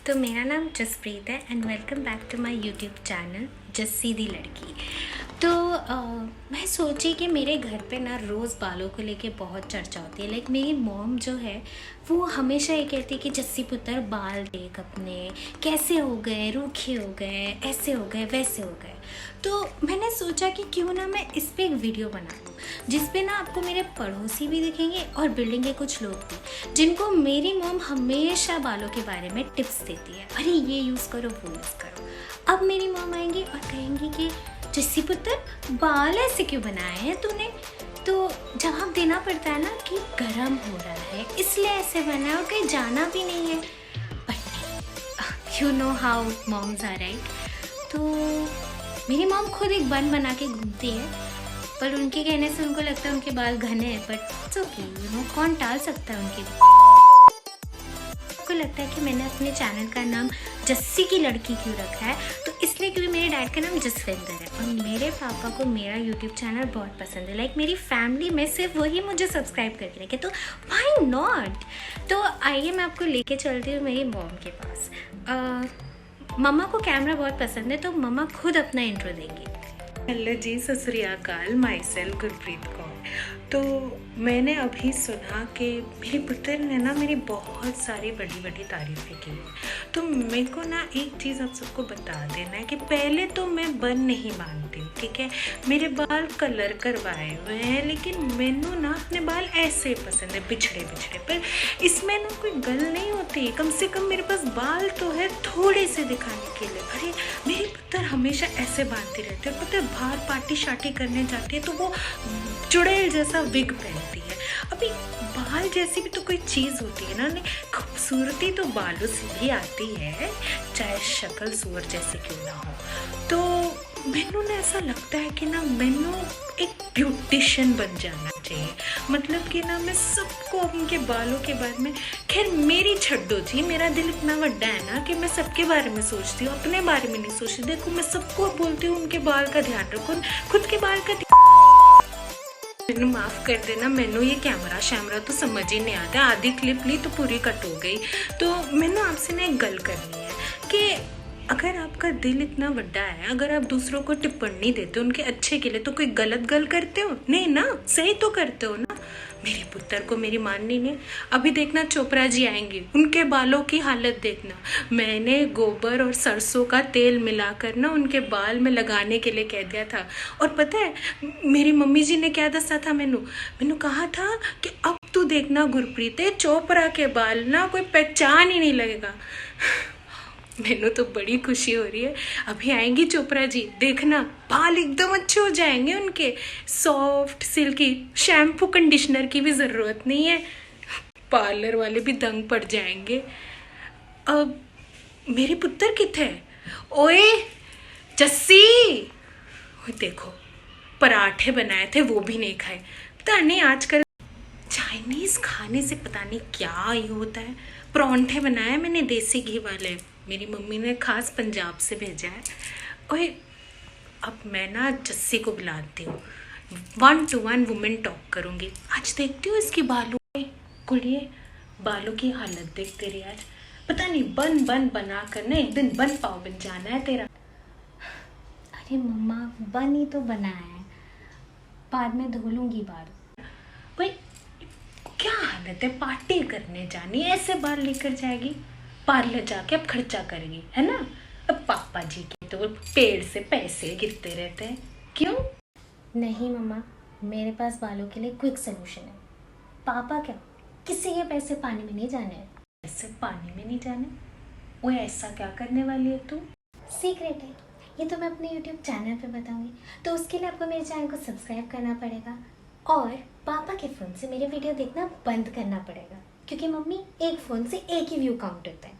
तो मेरा नाम जसप्रीत है and welcome back to my YouTube channel Jas सीधी लड़की। तो मैं सोची कि मेरे घर पे ना रोज़ बालों को लेके बहुत चर्चा होती है। लाइक मेरी मॉम जो है वो हमेशा ये कहती है कि जस्सी पुत्र बाल देख अपने कैसे हो गए, रूखे हो गए, ऐसे हो गए, वैसे हो गए। तो मैंने सोचा कि क्यों ना मैं इस पे एक वीडियो बना लूँ जिस पे ना आपको मेरे पड़ोसी भी दिखेंगे और बिल्डिंग के कुछ लोग भी, जिनको मेरी मॉम हमेशा बालों के बारे में टिप्स देती है, अरे ये यूज़ करो, वो यूज़ करो। अब मेरी मॉम आएंगी और कहेंगी कि जस्सी पुत्र बाल ऐसे क्यों बनाए हैं तूने। तो जवाब देना पड़ता है ना कि गर्म हो रहा है इसलिए ऐसे बना है और कहीं जाना भी नहीं है। But you know how moms are, right. तो मेरी मॉम खुद एक बन बना के घूमती है, पर उनके कहने से उनको लगता है उनके बाल घने हैं, but it's okay, you know, कौन टाल सकता है उनके। आपको लगता है कि मैंने अपने चैनल का नाम जस्सी की लड़की क्यों रखा है, तो इसलिए क्योंकि मेरे डैड का नाम जसविंदर है और मेरे पापा को मेरा यूट्यूब चैनल बहुत पसंद है। लाइक मेरी फैमिली में सिर्फ वही मुझे सब्सक्राइब करके रखे, तो व्हाई नॉट। तो आइए मैं आपको लेके चलती हूँ मेरी मॉम के पास। मम्मा को कैमरा बहुत पसंद है तो मम्मा खुद अपना इंट्रो देंगी। हेलो जी, सत श्री अकाल। My self Gurpreet Kaur. तो मैंने अभी सुना कि मेरे पुत्र ने ना मेरी बहुत सारी बड़ी बड़ी तारीफ़ें की हैं। तो मेरे को ना एक चीज़ आप सबको बता देना है कि पहले तो मैं बन नहीं मानती हूँ, ठीक है। मेरे बाल कलर करवाए हुए हैं, लेकिन मैनू ना अपने बाल ऐसे पसंद है, बिछड़े बिछड़े। पर इसमें ना कोई गल नहीं होती, कम से कम मेरे पास बाल तो है थोड़े से दिखाने के लिए। अरे मेरे पुत्र हमेशा ऐसे बांधती रहती है, पता है बाहर पार्टी शार्टी करने जाती है तो वो चुड़ैल जैसा विग पहनती है। अभी बाल जैसी भी तो कोई चीज़ होती है ना, नहीं खूबसूरती तो बालों से भी आती है, चाहे शक्ल सूअर जैसी क्यों ना हो। तो मैनू ना ऐसा लगता है कि ना मैनू एक ब्यूटिशियन बन जाना चाहिए। मतलब कि ना मैं सबको उनके बालों के बारे में, खैर मेरी छड्डो जी, मेरा दिल इतना बड़ा है ना कि मैं सबके बारे में सोचती हूँ, अपने बारे में नहीं सोचती। देखो मैं सबको बोलती हूँ उनके बाल का ध्यान रखो, खुद के बाल का मैनू माफ़ कर देना, मैनू ये कैमरा शैमरा तो समझ ही नहीं आता। आधी क्लिप ली तो पूरी कट हो गई। तो मैनू आपसे ना एक गल करनी है कि अगर आपका दिल इतना बड़ा है, अगर आप दूसरों को टिप्पणी देते हो उनके अच्छे के लिए, तो कोई गलत गल करते हो नहीं ना, सही तो करते हो ना। मेरे पुत्र को मेरी माननी नहीं। अभी देखना चोपड़ा जी आएंगे, उनके बालों की हालत देखना। मैंने गोबर और सरसों का तेल मिलाकर ना उनके बाल में लगाने के लिए कह दिया था। और पता है मेरी मम्मी जी ने क्या दसा था, मैनू कहा था कि अब तू देखना गुरप्रीत, चोपड़ा के बाल ना कोई पहचान ही नहीं लगेगा। मैनू तो बड़ी खुशी हो रही है। अभी आएंगी चोपड़ा जी, देखना बाल एकदम अच्छे हो जाएंगे उनके, सॉफ्ट सिल्की, शैम्पू कंडीशनर की भी ज़रूरत नहीं है, पार्लर वाले भी दंग पड़ जाएंगे। अब मेरे पुत्र किथे है? ओए जस्सी, ओए देखो पराठे बनाए थे वो भी नहीं खाए। पता नहीं आजकल चाइनीज़ खाने से पता नहीं क्या ही होता है। परांठे बनाए मैंने देसी घी वाले, मेरी मम्मी ने खास पंजाब से भेजा है। ओए अब मैं ना जस्सी को बुलाती हूँ, 1-to-1 वुमेन टॉक करूँगी। आज देखती हूँ इसकी बालों कुड़िए, बालों की हालत देख तेरी आज। पता नहीं बन बन बना कर ना एक दिन बन पाव बन जाना है तेरा। अरे मम्मा बन ही तो बनाया है, बाद में धो लूँगी बाल। भाई क्या हालत है, पार्टी करने जानी ऐसे बाल लेकर जाएगी, पार्लर जाके अब खर्चा करेगी, है ना। अब पापा जी के तो पेड़ से पैसे गिरते रहते हैं, क्यों? नहीं मम्मा, मेरे पास बालों के लिए क्विक सोल्यूशन है। पापा क्या, किसी के पैसे पानी में नहीं जाने हैं। ऐसे पानी में नहीं जाने? वो ऐसा क्या करने वाली है तू? सीक्रेट है, ये तो मैं अपने यूट्यूब चैनल पे बताऊंगी। तो उसके लिए आपको मेरे चैनल को सब्सक्राइब करना पड़ेगा और पापा के फ़ोन से मेरे वीडियो देखना बंद करना पड़ेगा, क्योंकि मम्मी एक फ़ोन से एक ही व्यू काउंट होता है।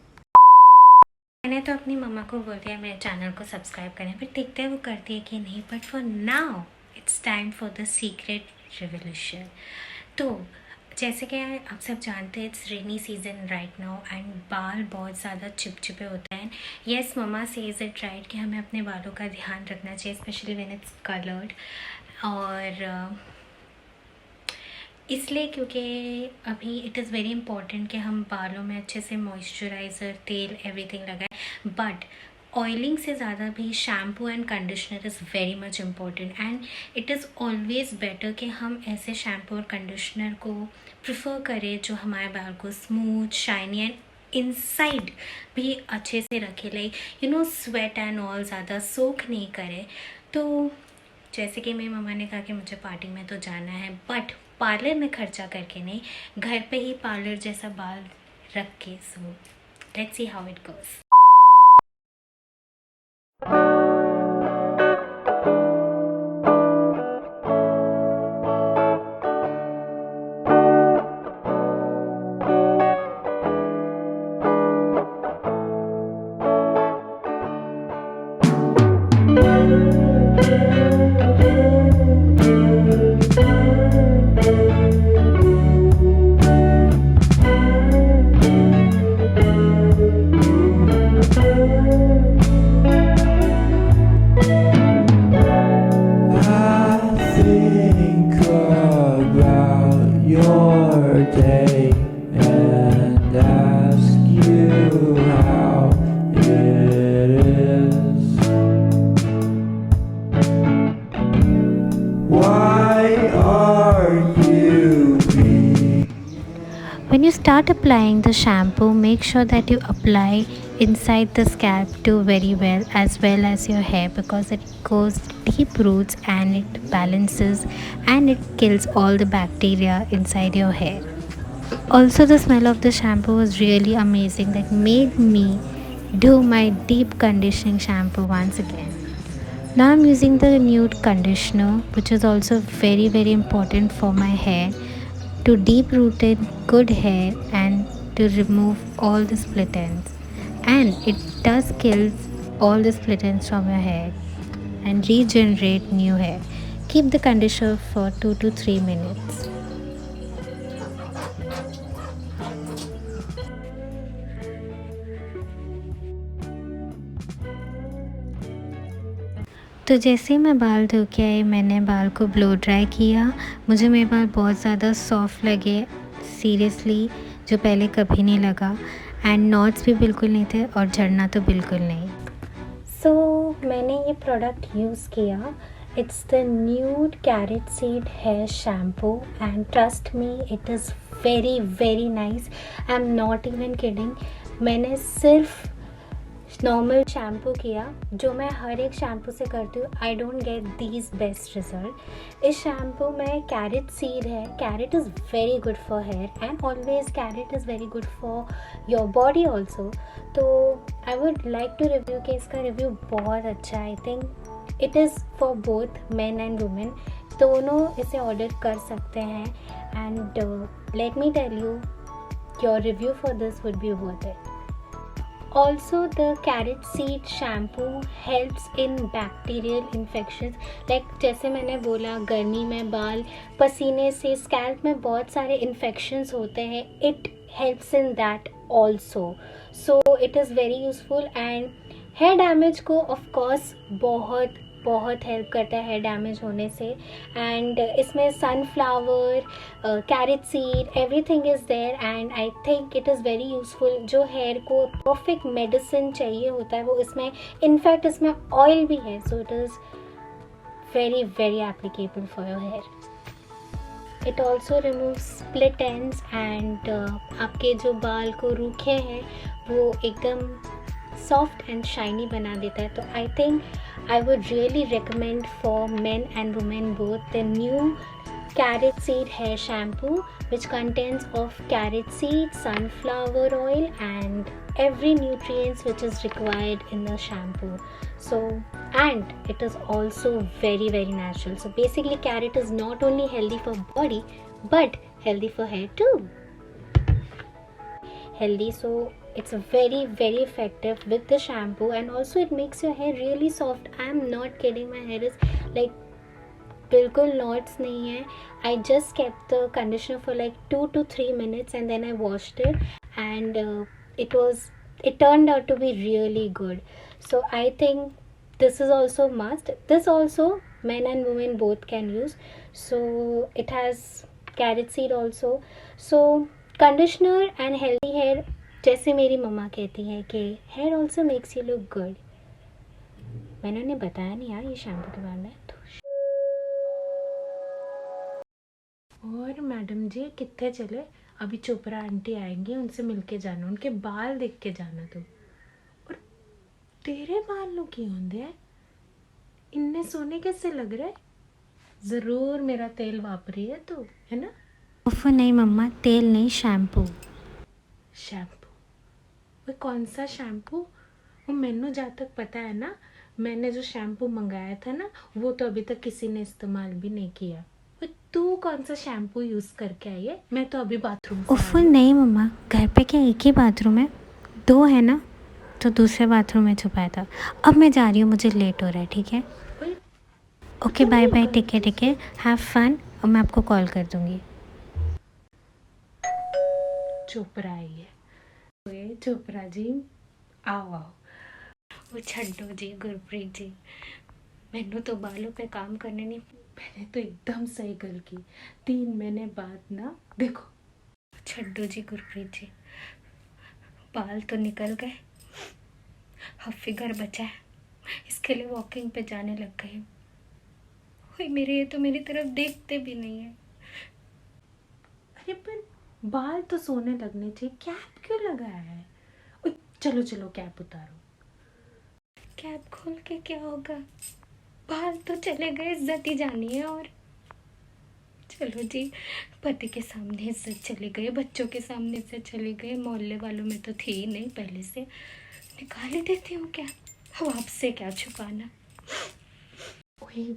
मैंने तो अपनी मम्मा को बोल दिया मेरे चैनल को सब्सक्राइब करें, फिर देखते हैं वो करती है कि नहीं। But for now it's time for the secret revolution. तो जैसे कि आप सब जानते हैं it's rainy season right now and बाल बहुत ज़्यादा चिपचिपे होते हैं। Yes mama says it right कि हमें अपने बालों का ध्यान रखना चाहिए, स्पेशली व्हेन इट्स कलर्ड। और इसलिए क्योंकि अभी इट इज़ वेरी इंपॉर्टेंट कि हम बालों में अच्छे से मॉइस्चराइज़र, तेल, एवरीथिंग लगाएं, बट ऑयलिंग से ज़्यादा भी shampoo and conditioner is very much important, and it is always better कि हम ऐसे शैम्पू और कंडीशनर को प्रिफर करें जो हमारे बाल को स्मूथ, शाइनी एंड इनसाइड भी अच्छे से रखे, लाइक स्वेट एंड ऑल ज़्यादा सोख नहीं करे। तो जैसे कि मेरी मम्मा ने कहा कि मुझे पार्टी में तो जाना है, बट पार्लर में खर्चा करके नहीं, घर पे ही पार्लर जैसा बाल रख के। So let's see how it goes. Think about your day and ask you how it is. Why are you being? When you start applying the shampoo, make sure that you apply inside the scalp too very well as your hair, because it goes deep roots and it balances and it kills all the bacteria inside your hair. Also, the smell of the shampoo was really amazing, that made me do my deep conditioning shampoo once again. Now I'm using the nude conditioner, which is also very important for my hair, to deep root in good hair and to remove all the split ends. And it does kill all the split ends from your hair and regenerate new hair. Keep the conditioner for 2 to 3 minutes. तो जैसे मैं बाल धो के आई, मैंने बाल को blow dry किया। मुझे मेरे बाल बहुत ज़्यादा सॉफ्ट लगे, सीरियसली, जो पहले कभी नहीं लगा, एंड नॉट्स भी बिल्कुल नहीं थे और झड़ना तो बिल्कुल नहीं। मैंने ये प्रोडक्ट यूज़ किया। It's the nude carrot seed hair shampoo, and trust me, it is very nice. I am not even kidding. मैंने सिर्फ नॉर्मल शैम्पू किया, जो मैं हर एक शैम्पू से करती हूँ। I don't get these best result. इस शैम्पू में कैरेट सीड है। Carrot is very good for hair, and always carrot is very good for your body also. तो I would like to review कि इसका review बहुत अच्छा है। I think it is for both men and women, दोनों इसे order कर सकते हैं। And let me tell you, your review for this would B worth it. Also, the carrot seed shampoo helps in bacterial infections. Like जैसे मैंने बोला, गर्मी में बाल पसीने से स्कैल्प में बहुत सारे इन्फेक्शंस होते हैं. It helps in that also. So it is very useful, and hair damage को ऑफ कोर्स बहुत बहुत हेल्प करता है हेयर डैमेज होने से. एंड इसमें sunflower, carrot seed, everything is there, and I think it is very useful. जो hair को परफेक्ट मेडिसिन चाहिए होता है वो इसमें, इनफैक्ट इसमें ऑयल भी है. So it is very very applicable for your hair. It also remove split ends, and आपके जो बाल को रूखे हैं वो एकदम सॉफ्ट एंड शाइनी बना देता है. तो I think I would really recommend for men and women both the new carrot seed hair shampoo, which contains of carrot seed, sunflower oil, and every nutrients which is required in the shampoo. So, and it is also very very natural. So basically carrot is not only healthy for body but healthy for hair too. Healthy, so it's very very effective with the shampoo, and also it makes your hair really soft. I am not kidding, my hair is like बिल्कुल knots नहीं है. I just kept the conditioner for like 2 to 3 minutes and then I washed it, and it turned out to be really good. So I think this is also must. This also men and women both can use. So it has carrot seed also. So conditioner and healthy hair, जैसे मेरी मम्मा कहती है कि hair also makes you look good. मैंने उन्हें बताया नहीं यार ये शैम्पू के बारे में. और मैडम जी कितने चले? अभी चोपड़ा आंटी आएंगी, उनसे मिलके जाना, उनके बाल देख के जाना तुम. और तेरे बाल नु की होंदे है? इन्ने सोने कैसे लग रहे? जरूर मेरा तेल वापरी है तू, है ना? उफ नहीं मम्मा, तेल नहीं, शैम्पू. शैम्पू? वो कौन सा शैम्पू? वो मैनू जहाँ तक पता है ना, मैंने जो शैम्पू मंगाया था ना, वो तो अभी तक किसी ने इस्तेमाल भी नहीं किया. वो तू कौन सा शैम्पू यूज़ करके आई है? मैं तो अभी बाथरूम से उफ आई हूँ. नहीं मम्मा, घर पे क्या एक ही बाथरूम है? 2 है ना, तो दूसरे बाथरूम में छुपाया था. अब मैं जा रही हूँ, मुझे लेट हो रहा है. ठीक है, ओए, okay bye bye, take care, have fun. और मैं आपको कॉल कर दूँगी. चोपड़ा आई है. ओए चोपड़ा जी, आओ आओ. वो छड्डो जी, गुरप्रीत जी, मैनू तो बालों पे काम करने नहीं. मैंने तो एकदम सही गल की. 3 महीने बाद ना, देखो. छड्डो जी गुरप्रीत जी, बाल तो निकल गए, अब फिगर बचा है, इसके लिए वॉकिंग पे जाने लग गई हूँ. ओए मेरे, ये तो मेरी तरफ देखते भी नहीं है. अरे पर बाल तो सोने लगने चाहिए, कैप क्यों लगाया है? ओए, चलो चलो कैप उतारो. कैप खोल के क्या होगा? बाल तो चले गए, इज्जत ही जानी है. और चलो जी, पति के सामने इज्जत चली गई, बच्चों के सामने इज्जत चली गई, मोहल्ले वालों में तो थी ही नहीं पहले से. निकाल ही देती हूँ क्या, अब आपसे क्या छुपाना. ओए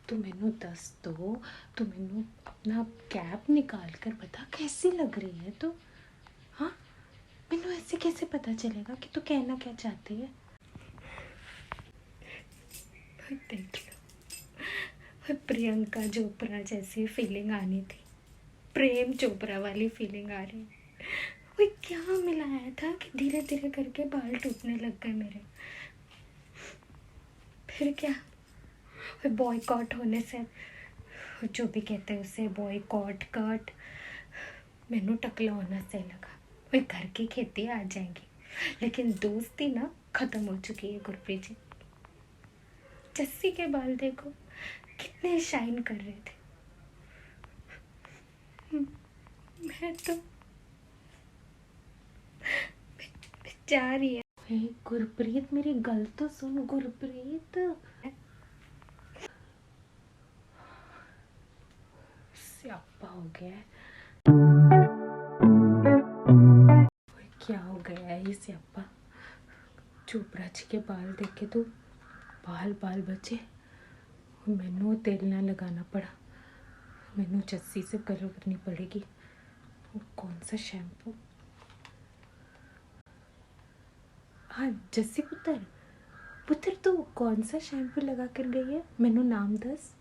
तू मैनू दस दो, तू मैनू अपना कैप निकाल कर बता कैसी लग रही है तू. हाँ, मैनू ऐसे कैसे पता चलेगा कि तू कहना क्या चाहती है? देख लो, प्रियंका चोपड़ा जैसी फीलिंग आनी थी, प्रेम चोपड़ा वाली फीलिंग आ रही. वो क्या मिलाया था कि धीरे धीरे करके बाल टूटने लग गए मेरे. फिर क्या, बॉयकॉट होने से, जो भी कहते हैं उसे, बॉयकॉट कट, मैनू टकला होना सही लगा. वो घर की खेती आ जाएगी, लेकिन दोस्ती ना खत्म हो चुकी है गुरप्रीत जी. जस्सी के बाल देखो कितने शाइन कर रहे थे. मैं तो जा रही है. ओए गुरप्रीत, मेरी गल तो सुन गुरप्रीत. स्यापा हो गया है. ओए, क्या हो गया है ये स्यापा? चोपड़ा जी के बाल देखे तो बाल बाल बचे. मैनू तेल ना लगाना पड़ा, मैनू जस्सी से गल करनी पड़ेगी. और कौन सा शैम्पू? हाँ जस्सी पुत्र, पुत्र तू कौन सा शैम्पू लगा कर गई है? मैनू नाम दस.